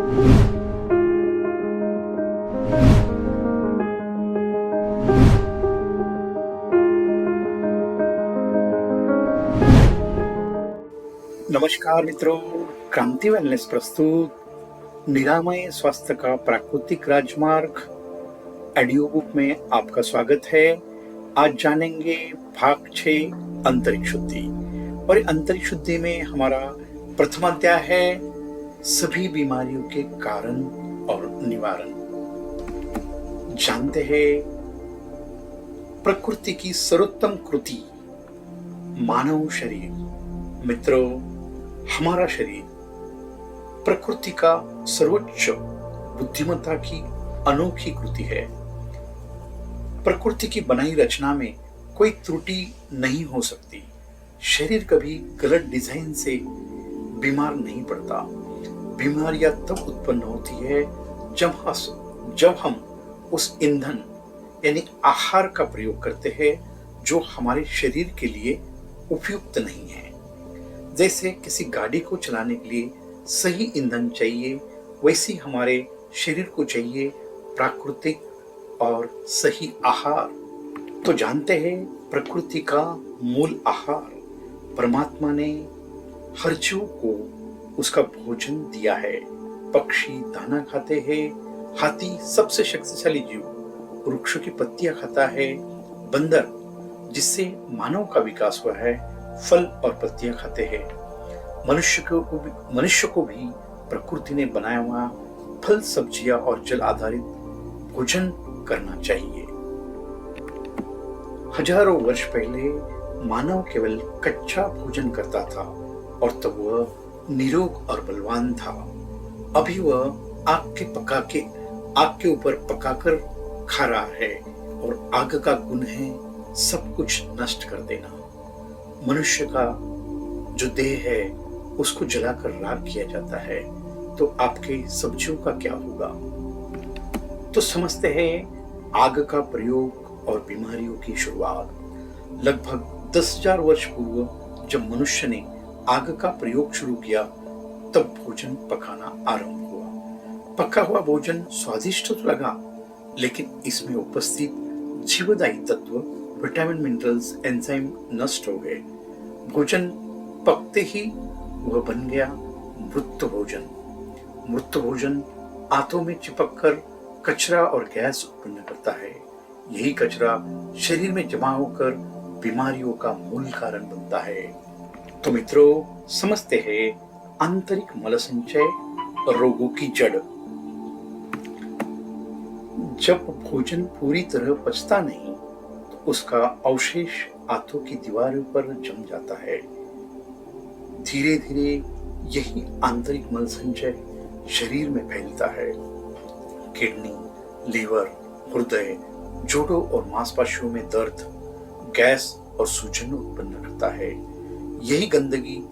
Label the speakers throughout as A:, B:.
A: नमस्कार मित्रों, क्रांति वेलनेस प्रस्तुत निरामय स्वास्थ्य का प्राकृतिक राजमार्ग ऑडियो बुक में आपका स्वागत है। आज जानेंगे भाग 6 आंतरिक शुद्धि। और आंतरिक शुद्धि में हमारा प्रथम अध्याय है सभी बीमारियों के कारण और निवारण। जानते हैं प्रकृति की सर्वोत्तम कृति मानव शरीर। मित्रों, हमारा शरीर प्रकृति का सर्वोच्च बुद्धिमत्ता की अनोखी कृति है। प्रकृति की बनाई रचना में कोई त्रुटि नहीं हो सकती। शरीर कभी गलत डिजाइन से बीमार नहीं पड़ता। बीमारियां तब उत्पन्न होती है जब हम उस ईंधन यानी आहार का प्रयोग करते हैं जो हमारे शरीर के लिए उपयुक्त नहीं है। जैसे किसी गाड़ी को चलाने के लिए सही ईंधन चाहिए, वैसे हमारे शरीर को चाहिए प्राकृतिक और सही आहार। तो जानते हैं प्रकृति का मूल आहार परमात्मा ने हर जीव को उसका भोजन दिया है। पक्षी दाना खाते हैं, हाथी सबसे शक्तिशाली जीव वृक्षों की पत्तियां खाता है, बंदर जिससे मानव का विकास हुआ है फल और पत्तियां खाते हैं। मनुष्य को भी प्रकृति ने बनाया हुआ फल, सब्जियां और जल आधारित भोजन करना चाहिए। हजारों वर्ष पहले मानव केवल कच्चा भोजन करता था और तब वह निरोग और बलवान था। अभी वह आग के ऊपर पकाकर खा रहा है और आग का गुण है सब कुछ नष्ट कर देना। मनुष्य का जो देह है उसको जलाकर राख किया जाता है, तो आपके सब्जियों का क्या होगा? तो समझते हैं आग का प्रयोग और बीमारियों की शुरुआत। लगभग 10,000 वर्ष पूर्व जब मनुष्य ने आग का प्रयोग शुरू किया तब भोजन पकाना आरंभ हुआ। पका हुआ भोजन स्वादिष्ट तो लगा, लेकिन इसमें उपस्थित जीवदायी तत्व, विटामिन, मिनरल्स, एंजाइम नष्ट हो गए। भोजन पकते ही वह बन गया मृत भोजन। मृत भोजन आंतों में चिपककर कचरा और गैस उत्पन्न करता है। यही कचरा शरीर में जमा होकर बीमारियों का मूल कारण बनता है। तो मित्रों, समझते हैं आंतरिक मल संचय रोगों की जड़। जब भोजन पूरी तरह पचता नहीं तो उसका अवशेष आंतों की दीवारों पर जम जाता है। धीरे धीरे यही आंतरिक मल संचय शरीर में फैलता है। किडनी, लीवर, हृदय, जोड़ों और मांसपेशियों में दर्द, गैस और सूजन उत्पन्न करता है। यही गंदगी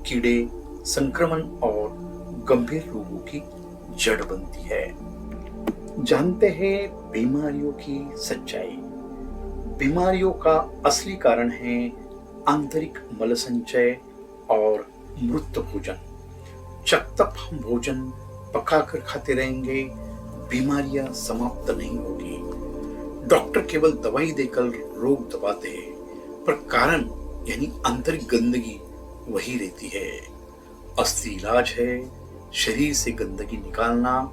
A: कीड़े, संक्रमण और गंभीर रोगों की जड़ बनती है। जानते हैं बीमारियों की सच्चाई। बीमारियों का असली कारण है आंतरिक मल संचय और मृत भोजन। जब तक हम भोजन पकाकर खाते रहेंगे बीमारियां समाप्त नहीं होगी। डॉक्टर केवल दवाई देकर रोग दबाते हैं, पर कारण यानी आंतरिक गंदगी वही रहती है। असली इलाज है शरीर से गंदगी निकालना,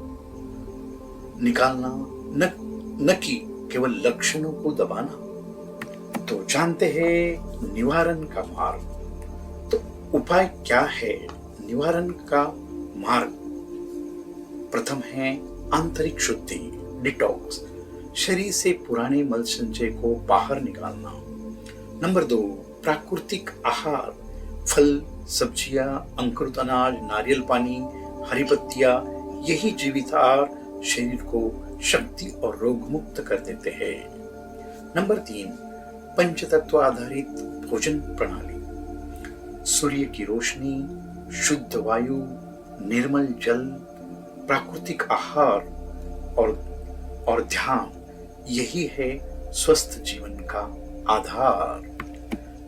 A: न कि केवल लक्षणों को दबाना। तो जानते हैं निवारण का मार्ग। तो उपाय क्या है निवारण का मार्ग? प्रथम है आंतरिक शुद्धि, डिटॉक्स, शरीर से पुराने मल संचय को बाहर निकालना। नंबर 2, प्राकृतिक आहार, फल, सब्जियां, अंकुरित अनाज, नारियल पानी, हरी पत्तियां, यही जीवित आहार शरीर को शक्ति और रोग मुक्त कर देते हैं। नंबर 3, पंचतत्व आधारित भोजन प्रणाली, सूर्य की रोशनी, शुद्ध वायु, निर्मल जल, प्राकृतिक आहार और ध्यान, यही है स्वस्थ जीवन का आधार।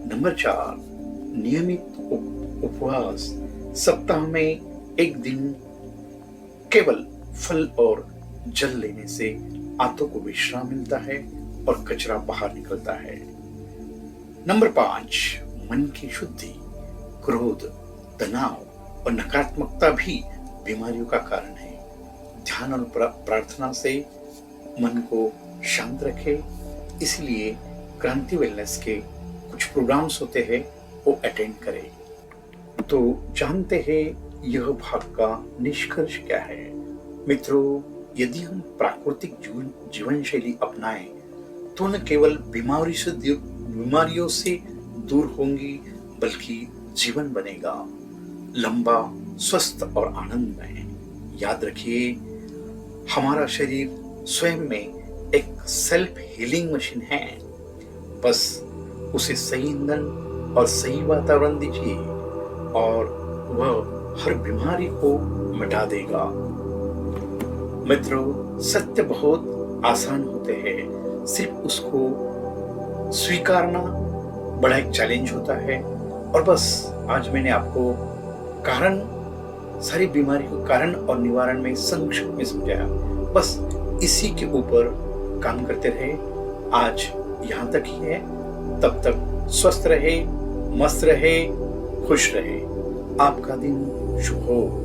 A: नंबर 4, नियमित उपवास, सप्ताह में एक दिन केवल फल और जल लेने से आंतों को विश्राम मिलता है और कचरा बाहर निकलता है। नंबर 5, मन की शुद्धि। क्रोध, तनाव और नकारात्मकता भी बीमारियों का कारण है। ध्यान और प्रार्थना से मन को शांत रखे। इसलिए क्रांति वेलनेस के कुछ प्रोग्राम्स होते हैं, वो अटेंड करें। तो जानते हैं यह भाग का निष्कर्ष क्या है। मित्रों, यदि हम प्राकृतिक जीवन शैली अपनाएं तो न केवल बीमारियों से दूर होंगी, बल्कि जीवन बनेगा लंबा, स्वस्थ और आनंदमय। याद रखिए, हमारा शरीर स्वयं में एक सेल्फ हीलिंग मशीन है। बस उसे सही ईंधन और सही वातावरण दीजिए और वह हर बीमारी को मिटा देगा। मित्रों, सत्य बहुत आसान होते हैं, सिर्फ उसको स्वीकारना बड़ा एक चैलेंज होता है। और बस आज मैंने आपको सारी बीमारी को कारण और निवारण में संक्षिप्त में समझाया। बस इसी के ऊपर काम करते रहे। आज यहाँ तक ही है। तब तक स्वस्थ रहे, मस्त रहे, खुश रहे। आपका दिन शुभ हो।